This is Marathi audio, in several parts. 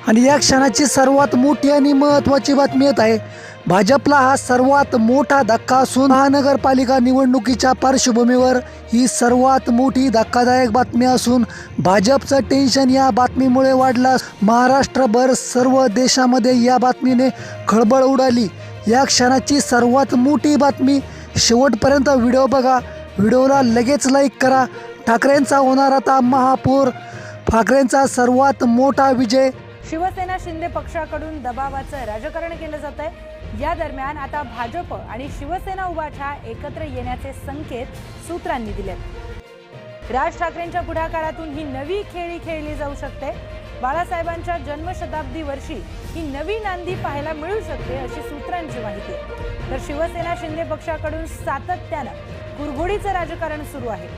आणि या क्षणाची सर्वात मोठी आणि महत्त्वाची बातमी येत आहे. भाजपला हा सर्वात मोठा धक्का असून महानगरपालिका निवडणुकीच्या पार्श्वभूमीवर ही सर्वात मोठी धक्कादायक बातमी असून भाजपचं टेन्शन या बातमीमुळे वाढलं. महाराष्ट्रभर सर्व देशामध्ये या बातमीने खळबळ उडाली. या क्षणाची सर्वात मोठी बातमी. शेवटपर्यंत व्हिडिओ बघा. व्हिडिओला लगेच लाईक करा. ठाकरेंचा होणार आता महापौर. ठाकरेंचा सर्वात मोठा विजय. शिवसेना शिंदे पक्षाकडून दबावाचं राजकारण केलं जात आहे. या दरम्यान आता भाजप आणि शिवसेना उभाठा एकत्र येण्याचे संकेत सूत्रांनी दिलेत. राज ठाकरेंच्या पुढाकारातून ही नवी खेळी खेळली जाऊ शकते. बाळासाहेबांच्या जन्मशताब्दी वर्षी ही नवी नांदी पाहायला मिळू शकते अशी सूत्रांची माहिती आहे. तर शिवसेना शिंदे पक्षाकडून सातत्यानं कुरघोडीचं राजकारण सुरू आहे.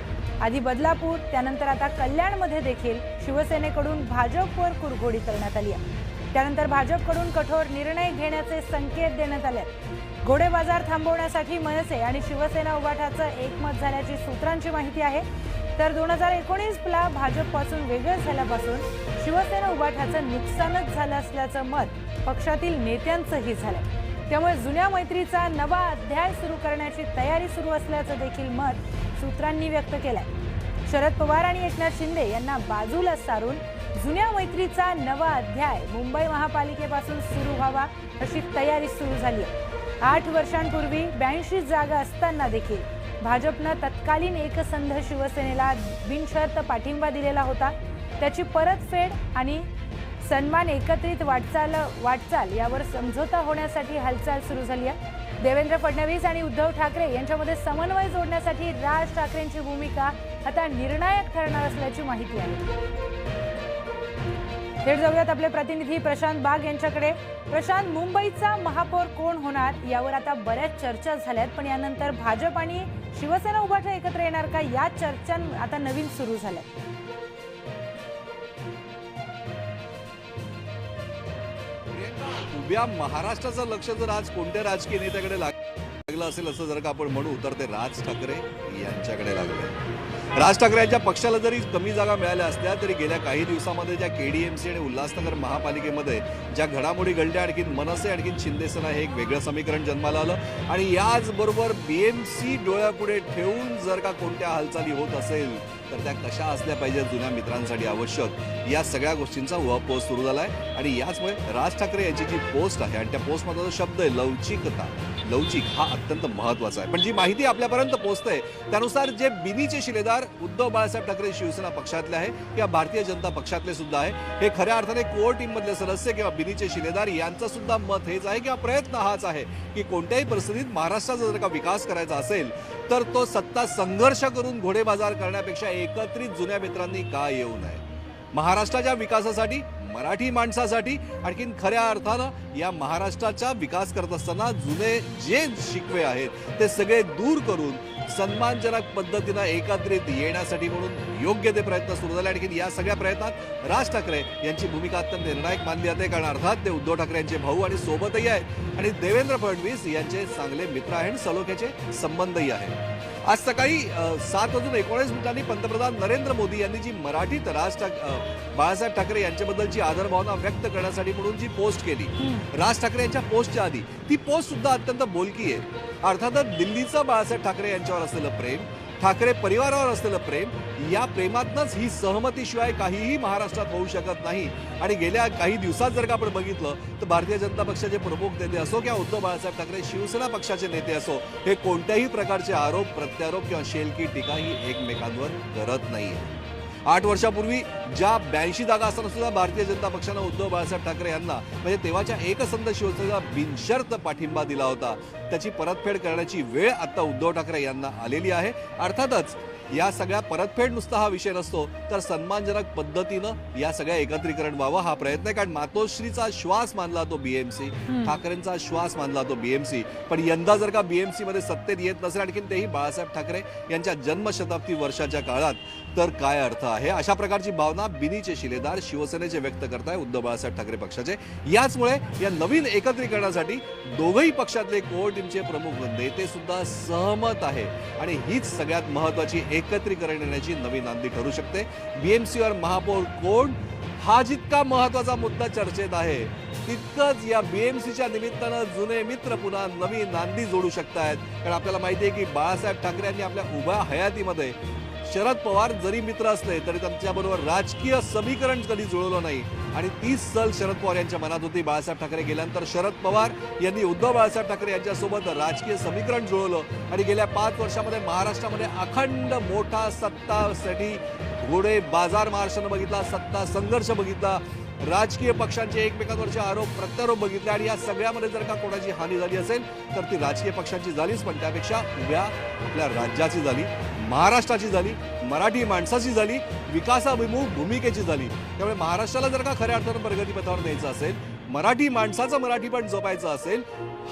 आधी बदलापूर, त्यानंतर आता कल्याणमध्ये देखील शिवसेनेकडून भाजपवर कुरघोडी करण्यात आली आहे. त्यानंतर भाजपकडून कठोर निर्णय घेण्याचे संकेत देण्यात आले. घोडे बाजार थांबवण्यासाठी मनसे आणि शिवसेना उभाठाचं एकमत झाल्याची सूत्रांची माहिती आहे. तर 2019ला भाजपपासून वेगळं झाल्यापासून शिवसेना उभाठाचं नुकसानच झालं असल्याचं मत पक्षातील नेत्यांचंही झालंय. त्यामुळे जुन्या मैत्रीचा नवा अध्याय सुरू करण्याची तयारी सुरू असल्याचं देखील मत सूत्रांनी व्यक्त केलंय. शरद पवार आणि एकनाथ शिंदे यांना बाजूला सारून जुन्या मैत्रीचा नवा अध्याय मुंबई महापालिकेपासून सुरू व्हावा अशी तयारी सुरू झाली आहे. 8 वर्षांपूर्वी 82 जागा असताना देखील भाजपनं तत्कालीन एकसंध शिवसेनेला बिनशर्त पाठिंबा दिलेला होता. त्याची परतफेड आणि सन्मान एकत्रित वाटचाल यावर समझोता होण्यासाठी हालचाल सुरू झाली आहे. देवेंद्र फडणवीस आणि उद्धव ठाकरे यांच्यामध्ये समन्वय जोडण्यासाठी राज ठाकरेंची भूमिका आता निर्णायक ठरणार असल्याची माहिती आहे. थेट जाऊयात आपले प्रतिनिधी प्रशांत बाग यांच्याकडे. प्रशांत, मुंबईचा महापौर कोण होणार यावर आता बऱ्याच चर्चा झाल्यात, पण यानंतर भाजप आणि शिवसेना उभाठा एकत्र येणार का या चर्चा आता नवीन सुरू झाल्यात. उभ्या महाराष्ट्राचं लक्ष जर आज कोणत्या राजकीय नेत्याकडे लागलं असेल असं जर का आपण म्हणू तर ते राज ठाकरे यांच्याकडे लागले. राज ठाकरे यांच्या पक्षाला जरी कमी जागा मिळाल्या असल्या तरी गेल्या काही दिवसामध्ये ज्या KDMC आणि उल्हासनगर महापालिकेमध्ये ज्या घडामोडी घडल्या, आणखीन मनसे आणखीन शिंदेसेना हे एक वेगळं समीकरण जन्माला आलं. आणि याचबरोबर BMC डोळ्यापुढे ठेवून जर का कोणत्या हालचाली होत असेल तर त्या कशा असल्या पाहिजेत जुन्या मित्रांसाठी आवश्यक, या सगळ्या गोष्टींचा उहापोह सुरू झाला आहे. आणि याचमुळे राज ठाकरे यांची जी पोस्ट आहे आणि त्या पोस्टमधला जो शब्द आहे लवचिकता, लवचिक हा अत्यंत महत्त्वाचा आहे. पण जी माहिती आपल्यापर्यंत पोहोचते त्यानुसार जे बिनीचे शिलेदार उद्धव बाळासाहेब ठाकरे शिवसेना पक्षातले आहे किंवा भारतीय जनता पक्षातले सुद्धा आहे, हे खऱ्या अर्थाने कोर टीममधले सदस्य किंवा बिनीचे शिलेदार यांचं सुद्धा मत हेच आहे किंवा प्रयत्न हाच आहे की कोणत्याही परिस्थितीत महाराष्ट्राचा जर का विकास करायचा असेल तर तो सत्ता संघर्ष करून घोडेबाजार करण्यापेक्षा एकत्रित जुन्या मित्रांनी का येऊ नये. महाराष्ट्राच्या विकासासाठी, मराठी माणसासाठी, आणखीन खऱ्या अर्थानं या महाराष्ट्राचा विकास करत असताना जुने जे शिकवे आहेत ते सगळे दूर करून सन्मानजनक पद्धतीनं एकत्रित येण्यासाठी म्हणून योग्य ते प्रयत्न सुरू झाले. आणखी या सगळ्या प्रयत्नात राज ठाकरे यांची भूमिका अत्यंत निर्णायक मानली जाते, कारण अर्थात ते उद्धव ठाकरे यांचे भाऊ आणि सोबतही आहेत आणि देवेंद्र फडणवीस यांचे चांगले मित्र आहेत आणि सलोख्याचे संबंधही आहेत. आज सकाळी 7:19 पंतप्रधान नरेंद्र मोदी यांनी जी मराठीत बाळासाहेब ठाकरे यांच्याबद्दलची आदरभावना व्यक्त करण्यासाठी म्हणून जी पोस्ट केली राज ठाकरे यांच्या पोस्टच्या आधी, ती पोस्ट सुद्धा अत्यंत बोलकी आहे. अर्थातच दिल्लीचं बाळासाहेब ठाकरे यांच्यावर असलेलं प्रेम, ठाकरे परिवारावर असलेलं प्रेम, या प्रेमातनंच ही सहमतीशिवाय काहीही महाराष्ट्रात होऊ शकत नाही. आणि गेल्या काही दिवसात जर का आपण बघितलं तर भारतीय जनता पक्षाचे प्रमुख नेते असो किंवा उद्धव बाळासाहेब ठाकरे शिवसेना पक्षाचे नेते असो, हे कोणत्याही प्रकारचे आरोप प्रत्यारोप किंवा शेलकी टीका ही एकमेकांवर करत नाहीये. 8 वर्षापूर्वी ज्या 82 जागा असताना सुद्धा भारतीय जनता पक्षानं उद्धव बाळासाहेब ठाकरे यांना म्हणजे तेव्हाच्या एकसंध शिवसेनेला बिनशर्त पाठिंबा दिला होता, त्याची परतफेड करण्याची वेळ आता उद्धव ठाकरे यांना आलेली आहे. अर्थातच या सगळ्या परतफेड नुसता हा विषय नसतो तर सन्मानजनक पद्धतीनं या सगळ्या एकत्रीकरण व्हावं हा प्रयत्न आहे. कारण मातोश्रीचा श्वास मानला तो BMC, ठाकरेंचा श्वास मानला तो BMC. पण यंदा जर का BMC मध्ये सत्तेत येत नसेल, आणखीन तेही बाळासाहेब ठाकरे यांच्या जन्मशताब्दी वर्षाच्या काळात, तर काय अर्थ आहे? अशा प्रकारची भावना बिनीचे शिलेदार शिवसेनेचे व्यक्त करताय उद्धव बाळासाहेब ठाकरे पक्षाचे. याचमुळे या नवीन एकत्रीकरणासाठी दोघही पक्षातले कोर टीमचे प्रमुख नेते सुद्धा सहमत आहे आणि हीच सगळ्यात महत्वाची एकत्रीकरण येण्याची नवी नांदी ठरू शकते. बीएमसी और महापौर कोड हा जितका महत्वाचा मुद्दा चर्चेत आहे तितकंच या बीएमसीच्या निमित्तानं जुने मित्र पुन्हा नवी नांदी जोडू शकतायत. कारण आपल्याला माहिती आहे की बाळासाहेब ठाकरे यांनी आपल्या उभ्या हयातीमध्ये शरद पवार जरी मित्र असले तरी त्यांच्याबरोबर राजकीय समीकरण कधी जुळवलं नाही आणि तीच सल शरद पवार यांच्या मनात होती. बाळासाहेब ठाकरे गेल्यानंतर शरद पवार यांनी उद्धव बाळासाहेब ठाकरे यांच्यासोबत राजकीय समीकरण जुळवलं आणि गेल्या 5 वर्षामध्ये महाराष्ट्रामध्ये अखंड मोठा सत्तासाठी घोडे बाजार महाराष्ट्रानं बघितला, सत्ता संघर्ष बघितला, राजकीय पक्षांचे एकमेकांवरचे आरोप प्रत्यारोप बघितले आणि या सगळ्यामध्ये जर का कोणाची हानी झाली असेल तर ती राजकीय पक्षांची झालीच, पण त्यापेक्षा उभ्या आपल्या राज्याची झाली, महाराष्ट्राची झाली, मराठी माणसाची झाली, विकासाभिमुख भूमिकेची झाली. त्यामुळे महाराष्ट्राला जर का खऱ्या अर्थानं प्रगतीपथावर न्यायचं असेल, मराठी माणसाचं मराठीपण जपायचं असेल,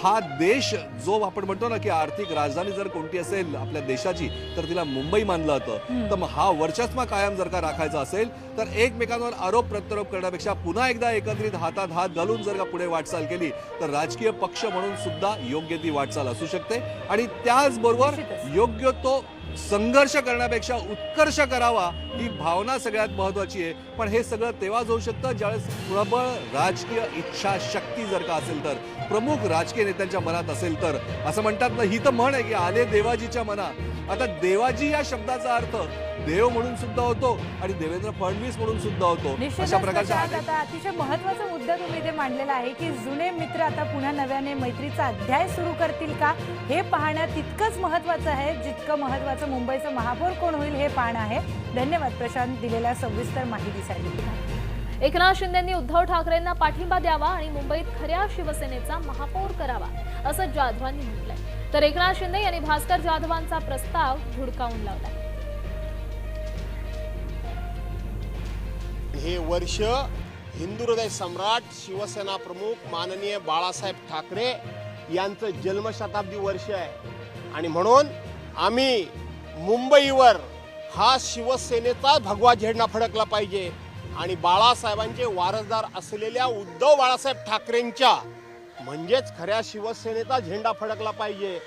हा देश जो आपण म्हणतो ना की आर्थिक राजधानी जर कोणती असेल आपल्या देशाची तर तिला मुंबई मानलं जातं. तर मग हा वर्चस्व कायम जर का राखायचा असेल तर एकमेकांवर आरोप प्रत्यारोप करण्यापेक्षा पुन्हा एकदा एकत्रित हातात हात घालून जर का पुढे वाटचाल केली तर राजकीय पक्ष म्हणून सुद्धा योग्य ती वाटचाल असू शकते आणि त्याचबरोबर योग्य तो संघर्ष करण्यापेक्षा उत्कर्ष करावा ही भावना सगळ्यात महत्वाची आहे. पण हे सगळं तेव्हाच होऊ शकतं ज्यावेळेस प्रबळ राजकीय इच्छाशक्ती जर का असेल तर, प्रमुख राजकीय नेत्यांच्या मनात असेल तर. असं म्हणतात ना, ही तर म्हण आहे की आले देवाजीच्या मनात. आता देवाजी या शब्दाचा अर्थ देव म्हणून सुद्धा होतो आणि देवेंद्र फडणवीस म्हणून सुद्धा होतो. अशा प्रकारच्या आता अतिशय महत्वाचा मुद्दा तुम्ही इथे मांडलेला आहे की जुने मित्र आता पुन्हा नव्याने मैत्रीचा अध्याय सुरू करतील का हे पाहणं तितकंच महत्वाचं आहे जितकं महत्वाचं मुंबईचं महापौर कोण होईल हे पाहणं आहे. धन्यवाद प्रशांत दिलेल्या सविस्तर माहितीसाठी. एकनाथ शिंदेंनी उद्धव ठाकरेंना पाठिंबा द्यावा आणि मुंबईत खऱ्या शिवसेनेचा महापौर करावा असं जाधवांनी म्हटलंय. तर एकनाथ शिंदे यांनी भास्कर जाधवांचा प्रस्ताव धुडकावून लावला. हे वर्ष हिंदू हृदय सम्राट शिवसेना प्रमुख माननीय बाळासाहेब ठाकरे यांचं जन्मशताब्दी वर्ष आहे आणि म्हणून आम्ही मुंबईवर हा शिवसेनेचा भगवा झेंडा फडकला पाहिजे आणि बाळासाहेबांचे वारसदार असलेल्या उद्धव बाळासाहेब ठाकरेंच्या म्हणजेच खऱ्या शिवसेनेचा झेंडा फडकला पाहिजे.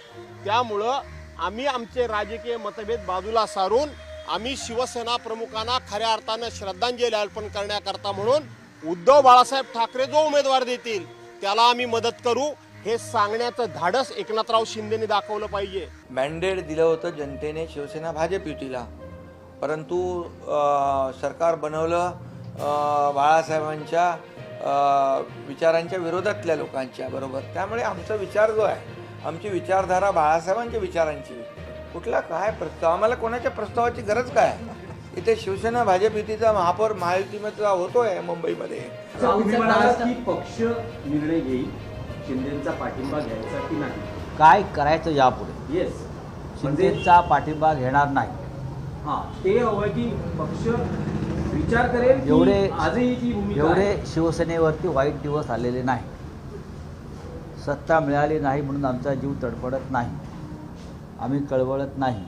त्यामुळं आम्ही आमचे राजकीय मतभेद बाजूला सारून आम्ही शिवसेना प्रमुखांना खऱ्या अर्थानं श्रद्धांजली अर्पण करण्याकरता म्हणून उद्धव बाळासाहेब ठाकरे जो उमेदवार देतील त्याला आम्ही मदत करू हे सांगण्याचं धाडस एकनाथराव शिंदेने दाखवलं पाहिजे. मॅन्डेट दिलं होतं जनतेने शिवसेना भाजप युतीला, परंतु सरकार बनवलं बाळासाहेबांच्या विचारांच्या विरोधातल्या लोकांच्या बरोबर. त्यामुळे आमचा विचार जो आहे, आमची विचारधारा बाळासाहेबांच्या विचारांची, कुठला काय प्रस्ताव, आम्हाला कोणाच्या प्रस्तावाची गरज काय? इथे शिवसेना भाजप युतीचा महापौर महायुतीमध्ये होतोय मुंबईमध्ये. तुम्ही म्हणालात की पक्ष निर्णय घेईल शिंदेचा पाठिंबा घ्यायचा की नाही, काय करायचं यापुढे. येस शिंदेचा पाठिंबा घेणार नाही. हां, ते हवं की पक्ष विचार करेल. एवढे आजही ती भूमिका एवढे आहे. शिवसेनेवरती वाईट दिवस आलेले नाही. सत्ता मिळाली नाही म्हणून आमचा जीव तडफडत नाही, आम्ही कळवळत नाही.